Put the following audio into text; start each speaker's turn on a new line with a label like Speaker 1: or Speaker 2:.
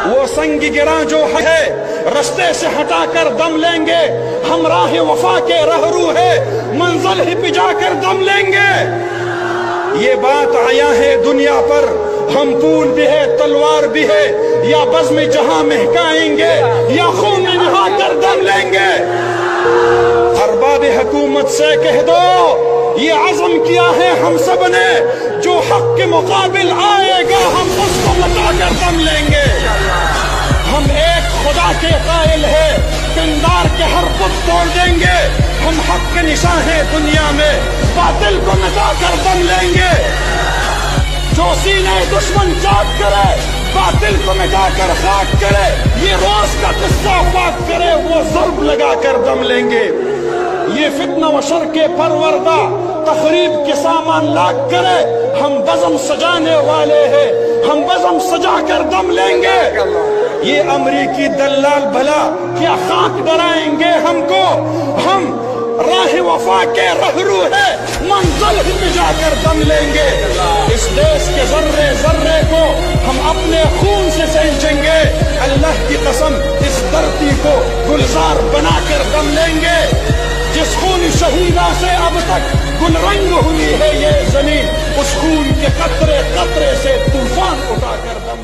Speaker 1: وہ سنگ گراں جو ہے رستے سے ہٹا کر دم لیں گے. ہم راہ وفا کے رہرو ہے منزل ہی پہ جا کر دم لیں گے. یہ بات آیا ہے دنیا پر ہم پھول بھی ہے تلوار بھی ہے یا بزم جہاں مہکائیں گے یا خون میں نہا کر دم لیں گے. ارباب حکومت سے کہہ دو یہ عزم کیا ہے ہم سب نے جو حق کے مقابل آئے گا ہم اس کو مٹا کر دم لیں گے. ہم ایک خدا کے قائل ہے پندار کے ہر بت توڑ دیں گے. ہم حق کے نشاں ہیں دنیا میں باطل کو مٹا کر دم لیں گے. جو سینے دشمن چاک کرے باطل کو مٹا کر خاک کرے یہ روز کا قصہ پاک کرے وہ ضرب لگا کر دم لیں گے. یہ فتنہ و شر کے پروردہ تخریب کے سامان لاکھ کرے ہم بزم سجانے والے ہیں ہم بزم سجا کر دم لیں گے. یہ امریکی دلال بھلا کیا خاک ڈرائیں گے ہم کو. ہم راہ وفا کے رہرو ہے منزل ہی پہ جا کر دم لیں گے. اس دیش کے ذرے ذرے کو ہم اپنے خون سے سینچیں گے. اللہ کی قسم اس دھرتی کو گلزار بنا کر دم لیں گے. جس خون شہیدہ سے اب تک گل رنگ ہوئی ہے یہ زمین اس خون کے قطرے قطرے سے طوفان اٹھا کر دم